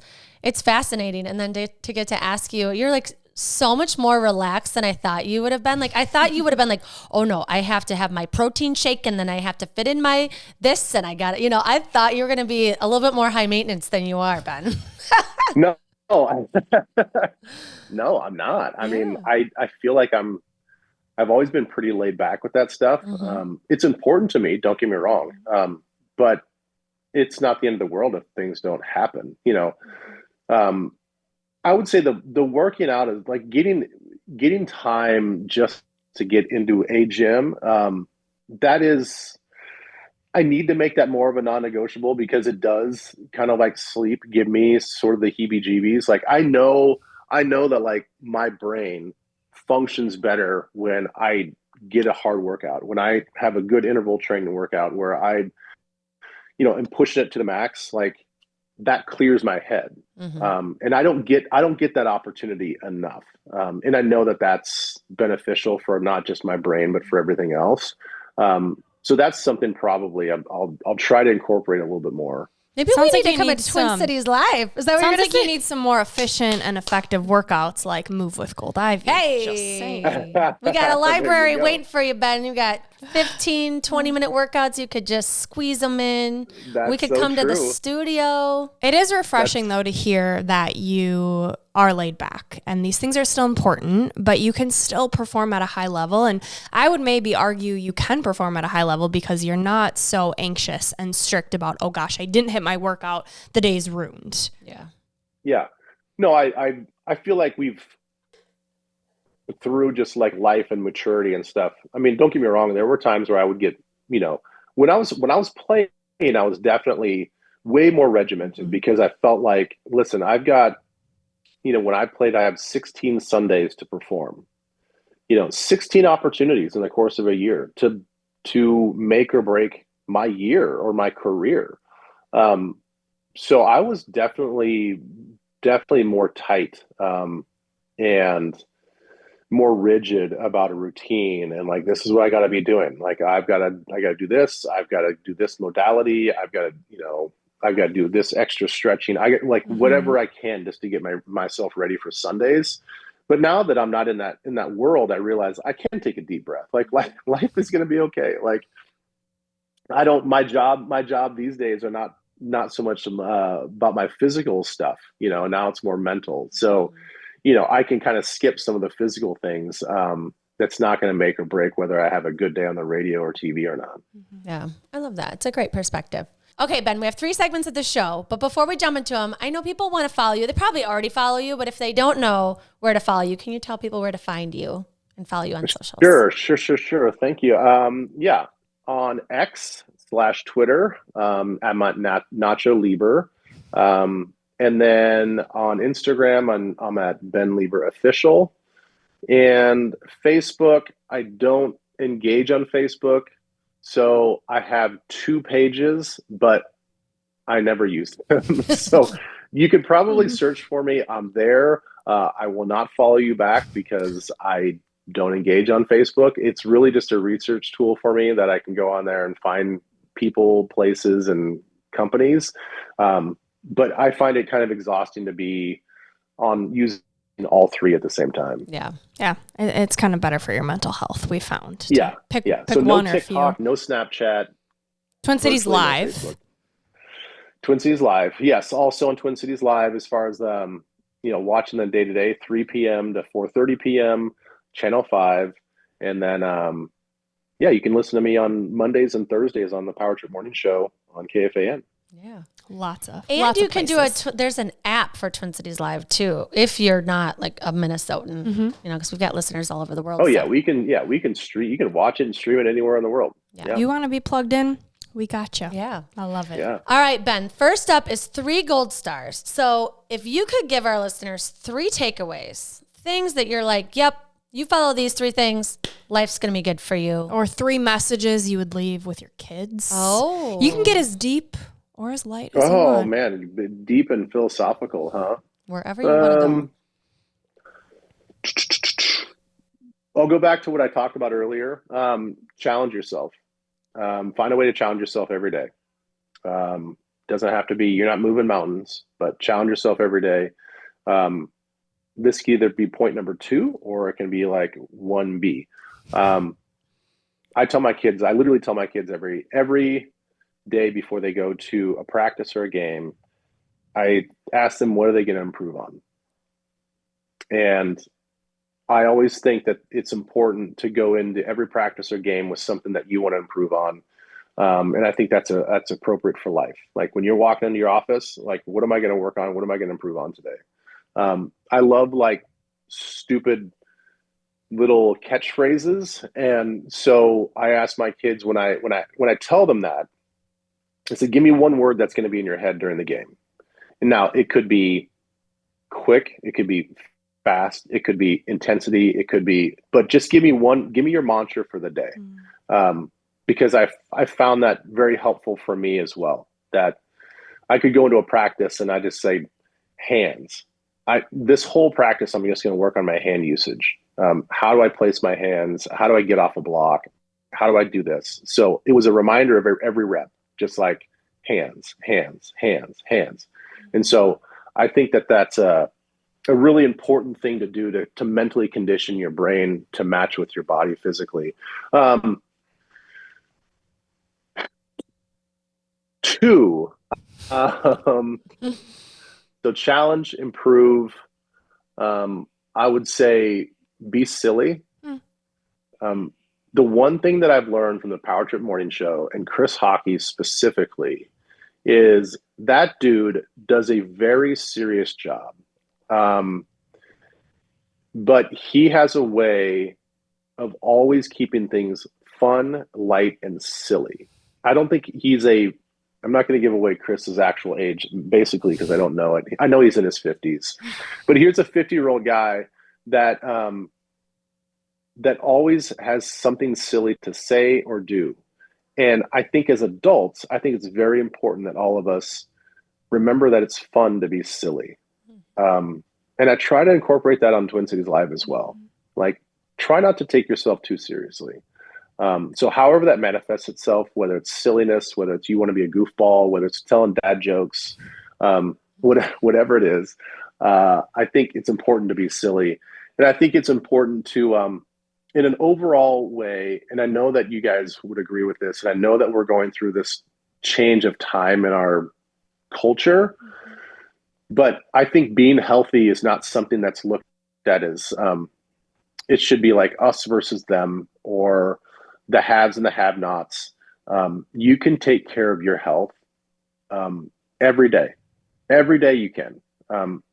fascinating. And then to get to ask you, you're like so much more relaxed than I thought you would have been. Like I thought you would have been like, oh no, I have to have my protein shake and then I have to fit in my this and I got it. I thought you were going to be a little bit more high maintenance than you are, Ben. No. No, I'm not. I mean, I feel like I've always been pretty laid back with that stuff. It's important to me, don't get me wrong. But it's not the end of the world if things don't happen. I would say the working out is like getting time just to get into a gym. That is, I need to make that more of a non-negotiable because it does kind of like sleep give me sort of the heebie-jeebies. Like I know that like my brain functions better when I get a hard workout, when I have a good interval training workout where I, am pushing it to the max, like that clears my head. And I don't get that opportunity enough. And I know that that's beneficial for not just my brain, but for everything else. So that's something probably I'll try to incorporate a little bit more. Maybe we need to come into Twin Cities Live. Is that what you're going to say? You need some more efficient and effective workouts like Move with Gold Ivy. Hey, just saying. We got a library waiting for you, Ben. You got 15, 20-minute workouts. You could just squeeze them in. We could come to the studio. It is refreshing, though, to hear that you are laid back and these things are still important, but you can still perform at a high level. And I would maybe argue you can perform at a high level because you're not so anxious and strict about, oh gosh, I didn't hit my workout, the day's ruined. Yeah. No, I feel like we've, through just like life and maturity and stuff. I mean, don't get me wrong. There were times where I would get, when I was playing, I was definitely way more regimented because I felt like, listen, I've got, when I played, I have 16 Sundays to perform, 16 opportunities in the course of a year to make or break my year or my career. So I was definitely more tight, and more rigid about a routine and like, this is what I got to be doing. Like, I got to do this. I've got to do this modality. I've got to do this extra stretching. I get like whatever I can just to get myself ready for Sundays. But now that I'm not in that world, I realize I can take a deep breath. Like life is going to be okay. Like my job these days are not so much about my physical stuff, now it's more mental. So, I can kind of skip some of the physical things. That's not going to make or break whether I have a good day on the radio or TV or not. Yeah, I love that. It's a great perspective. Okay, Ben, we have 3 segments of the show, but before we jump into them, I know people want to follow you. They probably already follow you, but if they don't know where to follow you, can you tell people where to find you and follow you on socials? Sure. Thank you. On X/Twitter, I'm at Nacho Leber. And then on Instagram, I'm at Ben Leber Official. And Facebook, I don't engage on Facebook. So I have 2 pages, but I never use them. So you could probably search for me. I'm there. I will not follow you back because I don't engage on Facebook. It's really just a research tool for me that I can go on there and find people, places, and companies. But I find it kind of exhausting to be on using all three at the same time. Yeah. It's kind of better for your mental health, we found. Yeah. Pick So no one TikTok, or few. no Snapchat. Twin Cities virtually no Live. Facebook. Twin Cities Live. Yes, also on Twin Cities Live as far as watching the day to day, 3 p.m. to 4:30 p.m. Channel 5, and then you can listen to me on Mondays and Thursdays on the Power Trip Morning Show on KFAN. Yeah. Lots of you can places. do there's an app for Twin Cities Live too, if you're not like a Minnesotan, because we've got listeners all over the world. Oh yeah, we can stream. You can watch it and stream it anywhere in the world. Yeah. You want to be plugged in? We got you. Yeah. I love it. Yeah. All right, Ben, first up is 3 gold stars. So if you could give our listeners 3 takeaways, things that you're like, yep, you follow these 3 things, life's going to be good for you. Or 3 messages you would leave with your kids. Oh. You can get as deep or as light as you want. Oh man, deep and philosophical, huh? Wherever you want to go. I'll go back to what I talked about earlier. Challenge yourself. Find a way to challenge yourself every day. Doesn't have to be, you're not moving mountains, but challenge yourself every day. This can either be point number 2 or it can be like 1B. I literally tell my kids every day before they go to a practice or a game, I ask them, what are they going to improve on? And I always think that it's important to go into every practice or game with something that you want to improve on. And I think that's appropriate for life. Like when you're walking into your office, like, what am I going to work on? What am I going to improve on today? I love like stupid little catchphrases. And so I ask my kids when I tell them that, I said, give me one word that's going to be in your head during the game. And now it could be quick. It could be fast. It could be intensity. But just give me your mantra for the day. Because I found that very helpful for me as well, that I could go into a practice and I just say hands. This whole practice, I'm just going to work on my hand usage. How do I place my hands? How do I get off a block? How do I do this? So it was a reminder of every rep, just like hands, hands, hands, hands. And so I think that that's a really important thing to do to mentally condition your brain to match with your body physically. 2, so challenge, improve. I would say be silly. The one thing that I've learned from the Power Trip Morning Show and Chris Hockey specifically is that dude does a very serious job. But he has a way of always keeping things fun, light, and silly. I don't think I'm not going to give away Chris's actual age, basically, because I don't know it. I know he's in his 50s. But here's a 50-year-old guy that always has something silly to say or do. And I think as adults, I think it's very important that all of us remember that it's fun to be silly. And I try to incorporate that on Twin Cities Live as well. Like, try not to take yourself too seriously. So however that manifests itself, whether it's silliness, whether it's you want to be a goofball, whether it's telling dad jokes, whatever it is, I think it's important to be silly. And I think it's important to, in an overall way, and I know that you guys would agree with this, and I know that we're going through this change of time in our culture, but I think being healthy is not something that's looked at as, it should be like us versus them, or the haves and the have-nots. You can take care of your health every day. Every day you can.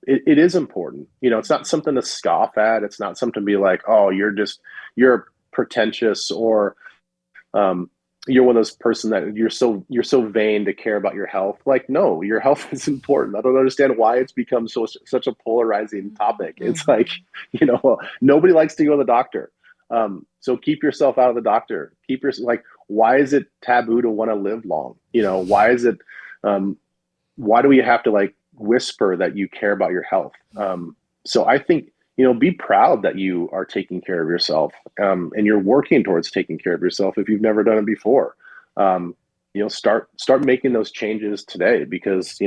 It is important. It's not something to scoff at. It's not something to be like, oh, you're pretentious, or you're one of those person that you're so vain to care about your health. Like, no, your health is important. I don't understand why it's become such a polarizing topic. It's like, nobody likes to go to the doctor. So keep yourself out of the doctor. Like, why is it taboo to want to live long? Why is it, why do we have to like whisper that you care about your health? So I think, be proud that you are taking care of yourself, and you're working towards taking care of yourself if you've never done it before. Start making those changes today, because,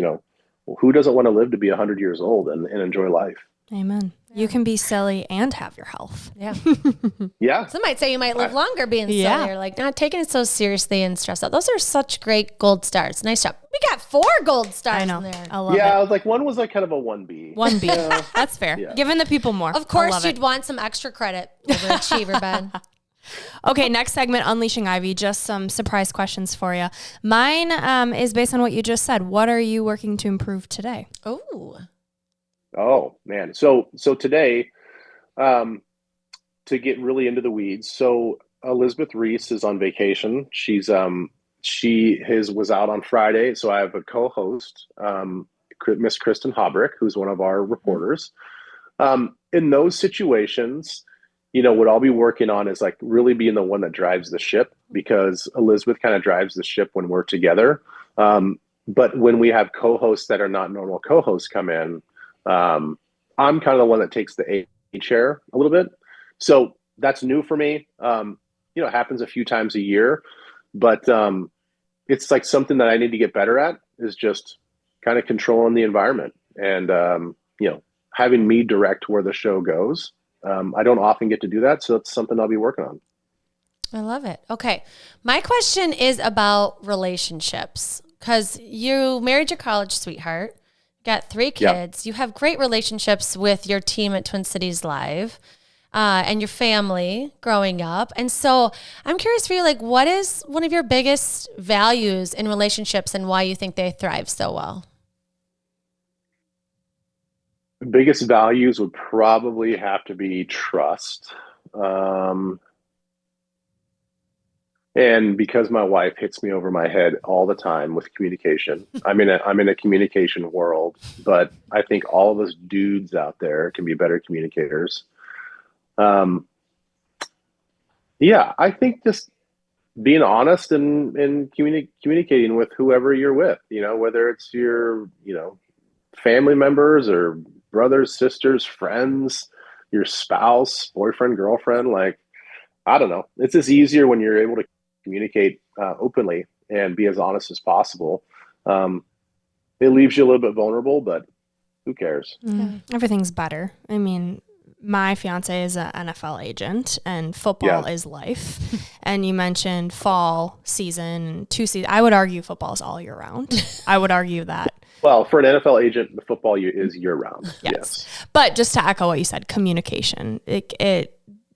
who doesn't want to live to be 100 years old and enjoy life? Amen. Yeah. You can be silly and have your health. Yeah. Yeah. Some might say you might live longer being silly, or like not taking it so seriously and stressed out. Those are such great gold stars. Nice job. We got 4 gold stars in there. I love it. I was like, one was like kind of a 1B. 1B. That's fair. Yeah. Giving the people more. Of course, you'd want some extra credit. Overachiever, Ben. Okay, next segment, Unleashing Ivy. Just some surprise questions for you. Mine is based on what you just said. What are you working to improve today? Oh man. So today, to get really into the weeds. So Elizabeth Reese is on vacation. She was out on Friday. So I have a co-host, Miss Kristen Hobrick, who's one of our reporters. In those situations, what I'll be working on is like really being the one that drives the ship, because Elizabeth kind of drives the ship when we're together. But when we have co-hosts that are not normal co-hosts come in, I'm kind of the one that takes the A chair a little bit. So that's new for me. It happens a few times a year, but it's like something that I need to get better at, is just kind of controlling the environment and, having me direct where the show goes. I don't often get to do that, so it's something I'll be working on. I love it. Okay. My question is about relationships, because you married your college sweetheart, got 3 kids. You have great relationships with your team at Twin Cities Live, and your family growing up. And so I'm curious for you, like, what is one of your biggest values in relationships and why you think they thrive so well? The biggest values would probably have to be trust. And because my wife hits me over my head all the time with communication, I'm in a communication world, but I think all of us dudes out there can be better communicators. I think just being honest and communicating with whoever you're with, whether it's your, family members or brothers, sisters, friends, your spouse, boyfriend, girlfriend, like, I don't know. It's just easier when you're able to communicate openly and be as honest as possible. It leaves you a little bit vulnerable, but who cares? Everything's better. I mean, my fiance is an NFL agent, and football is life. And you mentioned fall season, 2 seasons. I would argue football is all year round. I would argue that. Well, for an NFL agent, the football is year round. Yes. But just to echo what you said, communication.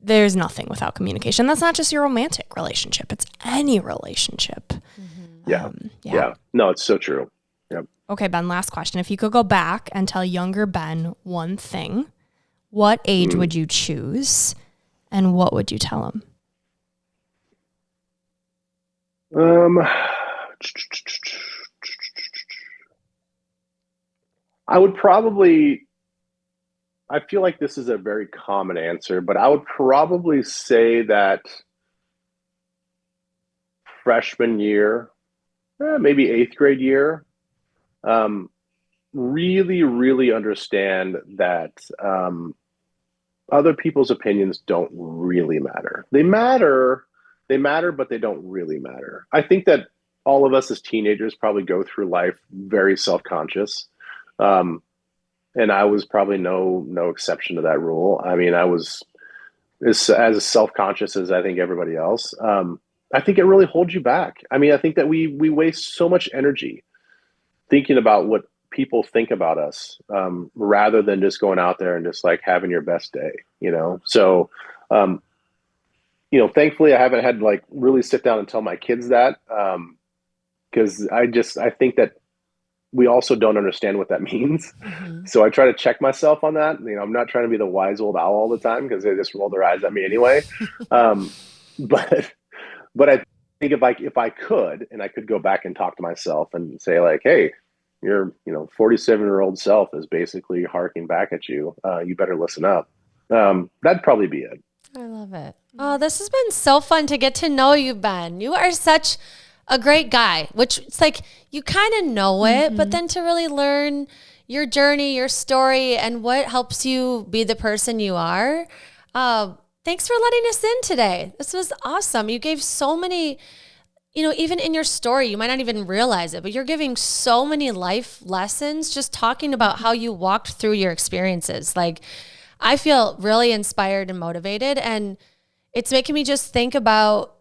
There's nothing without communication. That's not just your romantic relationship. It's any relationship. Mm-hmm. Yeah. No, it's so true. Yep. Okay, Ben, last question. If you could go back and tell younger Ben one thing, what age would you choose, and what would you tell him? I would probably, I feel like this is a very common answer, but I would probably say that freshman year, maybe 8th grade year, really, really understand that other people's opinions don't really matter. They matter, but they don't really matter. I think that all of us as teenagers probably go through life very self-conscious. And I was probably no exception to that rule. I mean, I was as self-conscious as I think everybody else. I think it really holds you back. I mean, I think that we waste so much energy thinking about what people think about us, rather than just going out there and just like having your best day, So, thankfully I haven't had to like really sit down and tell my kids that, because I think that we also don't understand what that means. Mm-hmm. So I try to check myself on that. I'm not trying to be the wise old owl all the time, because they just roll their eyes at me anyway. But I think if I could, and I could go back and talk to myself and say like, hey, your 47-year-old self is basically harking back at you. You better listen up. That'd probably be it. I love it. Oh, this has been so fun to get to know you, Ben. You are such a great guy, which it's like you kind of know it, but then to really learn your journey, your story, and what helps you be the person you are. Thanks for letting us in today. This was awesome. You gave so many, even in your story, you might not even realize it, but you're giving so many life lessons just talking about how you walked through your experiences. Like, I feel really inspired and motivated, and it's making me just think about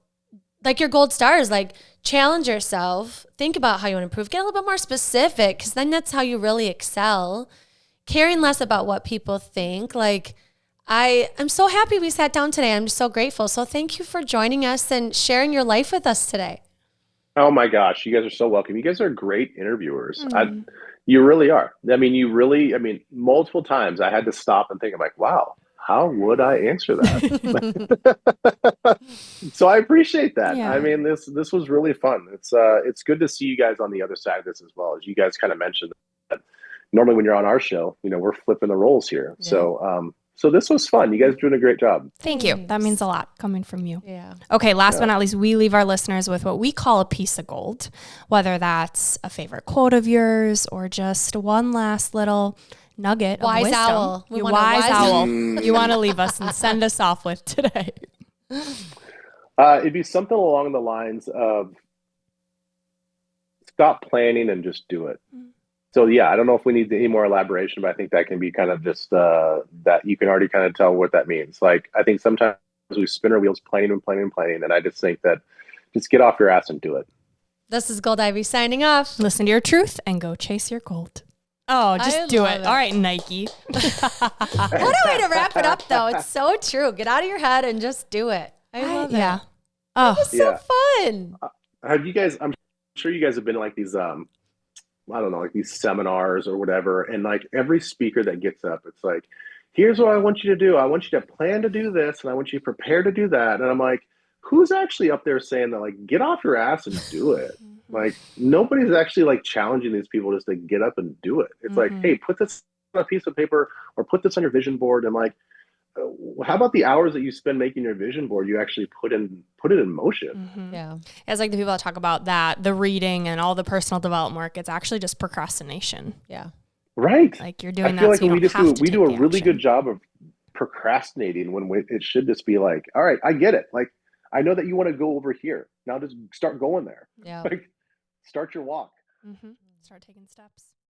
like your gold stars, like challenge yourself, think about how you want to improve, get a little bit more specific, because then that's how you really excel, caring less about what people think. Like, I'm so happy we sat down today. I'm just so grateful. So thank you for joining us and sharing your life with us today. Oh my gosh, you guys are so welcome. You guys are great interviewers. You really are. I mean, multiple times I had to stop and think, I'm like, wow, how would I answer that? So I appreciate that. Yeah. I mean, this was really fun. It's good to see you guys on the other side of this as well. As you guys kind of mentioned that normally when you're on our show, we're flipping the roles here. Yeah. So this was fun. You guys are doing a great job. Thank you. That means a lot coming from you. Yeah. Okay, last but not least, we leave our listeners with what we call a piece of gold, whether that's a favorite quote of yours or just one last little nugget Wise of wisdom. owl. You wise owl. You want to leave us and send us off with today. It'd be something along the lines of stop planning and just do it. So yeah, I don't know if we need any more elaboration, but I think that can be kind of just that you can already kind of tell what that means. Like, I think sometimes we spin our wheels planning and planning and planning, and I just think that just get off your ass and do it. This is Gold Ivy signing off. Listen to your truth and go chase your gold. Oh, just do it. All right, Nike. What a way to wrap it up, though. It's so true. Get out of your head and just do it. I love it. Yeah. Oh, it was so fun. Have you guys? I'm sure you guys have been to like these I don't know, like these seminars or whatever. And like every speaker that gets up, it's like, here's what I want you to do. I want you to plan to do this, and I want you to prepare to do that. And I'm like, who's actually up there saying that, like, get off your ass and do it? Like, nobody's actually like challenging these people just to get up and do it. It's like, hey, put this on a piece of paper or put this on your vision board. And like, how about the hours that you spend making your vision board, you actually put it in motion? Yeah. It's like the people that talk about that, the reading and all the personal development work, it's actually just procrastination. Yeah. Right. Like you're doing I feel that like so we do a really action. good job of procrastinating when it should just be like, all right, I get it. Like, I know that you want to go over here. Now just start going there. Yeah. Like, start your walk. Start taking steps.